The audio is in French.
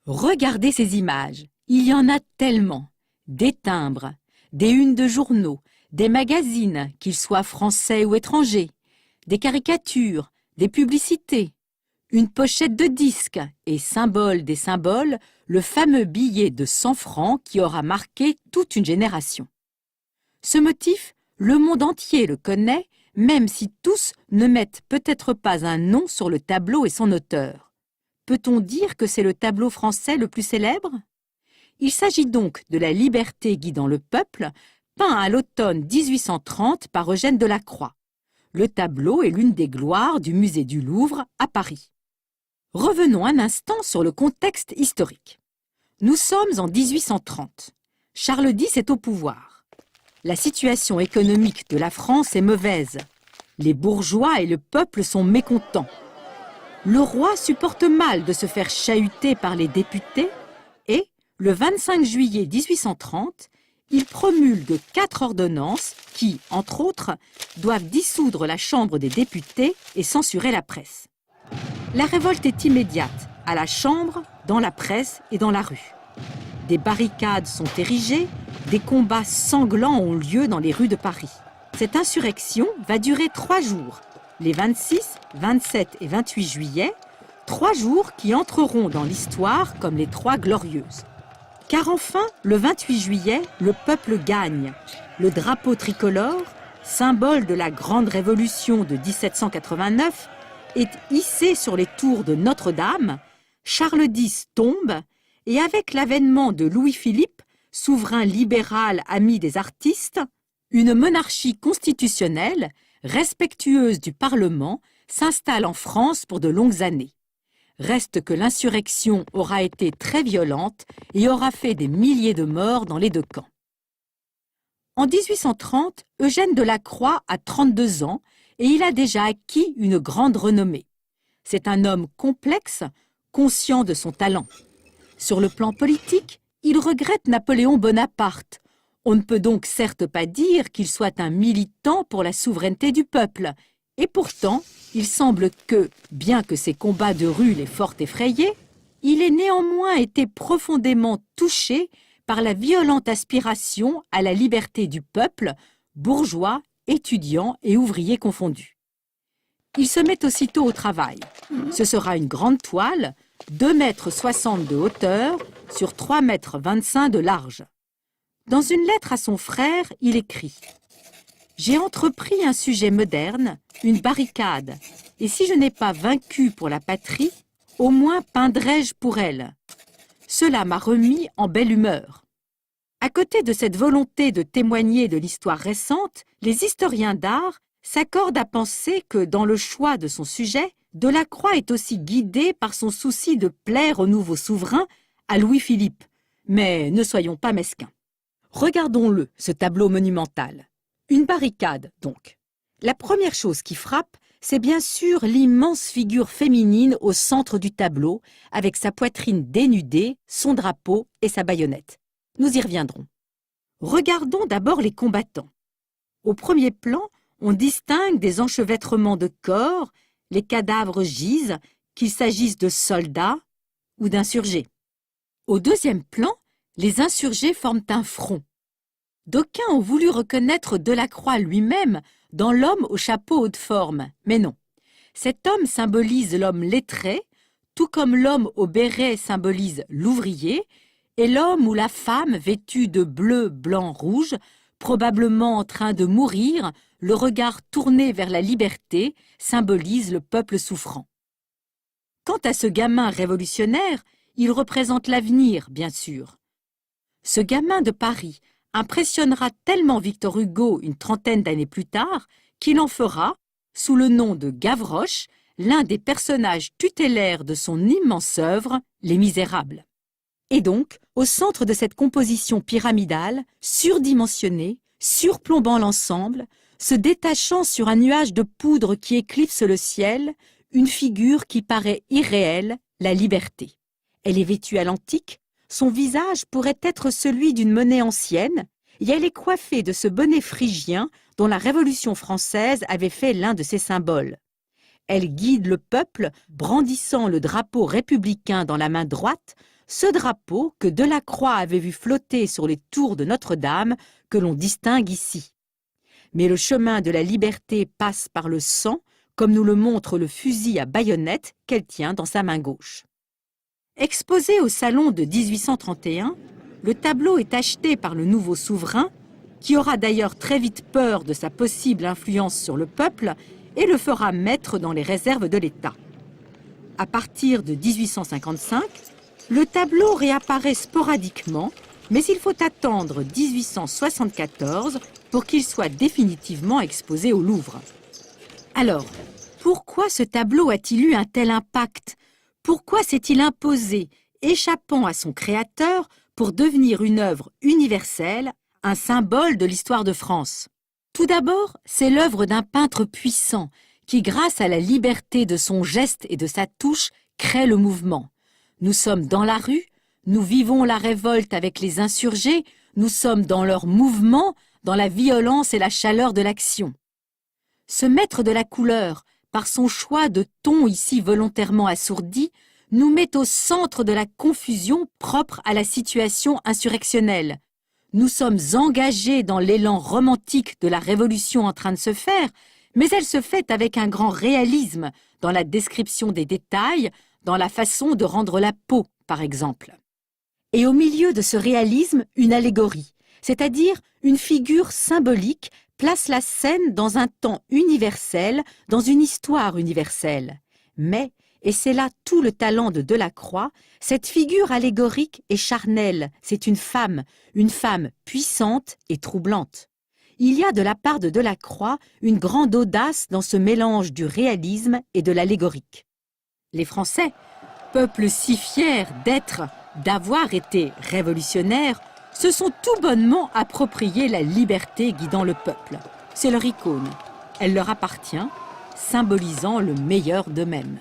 Regardez ces images, il y en a tellement. Des timbres, des unes de journaux, des magazines, qu'ils soient français ou étrangers, des caricatures, des publicités, une pochette de disque et, symbole des symboles, le fameux billet de 100 francs qui aura marqué toute une génération. Ce motif, le monde entier le connaît, même si tous ne mettent peut-être pas un nom sur le tableau et son auteur. Peut-on dire que c'est le tableau français le plus célèbre? Il s'agit donc de La liberté guidant le peuple, peint à l'automne 1830 par Eugène Delacroix. Le tableau est l'une des gloires du musée du Louvre à Paris. Revenons un instant sur le contexte historique. Nous sommes en 1830. Charles X est au pouvoir. La situation économique de la France est mauvaise. Les bourgeois et le peuple sont mécontents. Le roi supporte mal de se faire chahuter par les députés et, le 25 juillet 1830, il promulgue 4 ordonnances qui, entre autres, doivent dissoudre la Chambre des députés et censurer la presse. La révolte est immédiate, à la Chambre, dans la presse et dans la rue. Des barricades sont érigées, des combats sanglants ont lieu dans les rues de Paris. Cette insurrection va durer 3 jours, les 26, 27 et 28 juillet, 3 jours qui entreront dans l'histoire comme les 3 glorieuses. Car enfin, le 28 juillet, le peuple gagne. Le drapeau tricolore, symbole de la grande révolution de 1789, est hissé sur les tours de Notre-Dame, Charles X tombe, et avec l'avènement de Louis-Philippe, souverain libéral ami des artistes, une monarchie constitutionnelle, respectueuse du Parlement, s'installe en France pour de longues années. Reste que l'insurrection aura été très violente et aura fait des milliers de morts dans les 2 camps. En 1830, Eugène Delacroix a 32 ans et il a déjà acquis une grande renommée. C'est un homme complexe, conscient de son talent. Sur le plan politique, il regrette Napoléon Bonaparte. On ne peut donc certes pas dire qu'il soit un militant pour la souveraineté du peuple. Et pourtant, il semble que, bien que ses combats de rue l'aient fort effrayé, il ait néanmoins été profondément touché par la violente aspiration à la liberté du peuple, bourgeois, étudiants et ouvriers confondus. Il se met aussitôt au travail. Ce sera une grande toile, 2,60 m de hauteur sur 3,25 m de large. Dans une lettre à son frère, il écrit « J'ai entrepris un sujet moderne, une barricade, et si je n'ai pas vaincu pour la patrie, au moins peindrai-je pour elle. Cela m'a remis en belle humeur. » À côté de cette volonté de témoigner de l'histoire récente, les historiens d'art s'accordent à penser que, dans le choix de son sujet, Delacroix est aussi guidé par son souci de plaire au nouveau souverain, à Louis-Philippe. Mais ne soyons pas mesquins. Regardons-le, ce tableau monumental. Une barricade, donc. La première chose qui frappe, c'est bien sûr l'immense figure féminine au centre du tableau, avec sa poitrine dénudée, son drapeau et sa baïonnette. Nous y reviendrons. Regardons d'abord les combattants. Au premier plan, on distingue des enchevêtrements de corps, les cadavres gisent, qu'il s'agisse de soldats ou d'insurgés. Au deuxième plan, les insurgés forment un front. D'aucuns ont voulu reconnaître Delacroix lui-même dans l'homme au chapeau haute forme, mais non. Cet homme symbolise l'homme lettré, tout comme l'homme au béret symbolise l'ouvrier, et l'homme ou la femme vêtue de bleu, blanc, rouge, probablement en train de mourir, le regard tourné vers la liberté, symbolise le peuple souffrant. Quant à ce gamin révolutionnaire, il représente l'avenir, bien sûr. Ce gamin de Paris impressionnera tellement Victor Hugo une trentaine d'années plus tard qu'il en fera, sous le nom de Gavroche, l'un des personnages tutélaires de son immense œuvre, Les Misérables. Et donc, au centre de cette composition pyramidale, surdimensionnée, surplombant l'ensemble, se détachant sur un nuage de poudre qui éclipse le ciel, une figure qui paraît irréelle, la liberté. Elle est vêtue à l'antique, son visage pourrait être celui d'une monnaie ancienne, et elle est coiffée de ce bonnet phrygien dont la Révolution française avait fait l'un de ses symboles. Elle guide le peuple, brandissant le drapeau républicain dans la main droite, ce drapeau que Delacroix avait vu flotter sur les tours de Notre-Dame, que l'on distingue ici. Mais le chemin de la liberté passe par le sang, comme nous le montre le fusil à baïonnette qu'elle tient dans sa main gauche. Exposé au salon de 1831, le tableau est acheté par le nouveau souverain, qui aura d'ailleurs très vite peur de sa possible influence sur le peuple et le fera mettre dans les réserves de l'État. À partir de 1855, le tableau réapparaît sporadiquement, mais il faut attendre 1874 pour qu'il soit définitivement exposé au Louvre. Alors, pourquoi ce tableau a-t-il eu un tel impact? Pourquoi s'est-il imposé, échappant à son créateur, pour devenir une œuvre universelle, un symbole de l'histoire de France? Tout d'abord, c'est l'œuvre d'un peintre puissant qui, grâce à la liberté de son geste et de sa touche, crée le mouvement. Nous sommes dans la rue, nous vivons la révolte avec les insurgés, nous sommes dans leur mouvement, dans la violence et la chaleur de l'action. Ce maître de la couleur, par son choix de ton ici volontairement assourdi, nous met au centre de la confusion propre à la situation insurrectionnelle. Nous sommes engagés dans l'élan romantique de la révolution en train de se faire, mais elle se fait avec un grand réalisme dans la description des détails, dans la façon de rendre la peau, par exemple. Et au milieu de ce réalisme, une allégorie, c'est-à-dire une figure symbolique, place la scène dans un temps universel, dans une histoire universelle. Mais, et c'est là tout le talent de Delacroix, cette figure allégorique est charnelle, c'est une femme puissante et troublante. Il y a de la part de Delacroix une grande audace dans ce mélange du réalisme et de l'allégorique. Les Français, peuple si fier d'avoir été révolutionnaires, se sont tout bonnement approprié la liberté guidant le peuple. C'est leur icône. Elle leur appartient, symbolisant le meilleur d'eux-mêmes.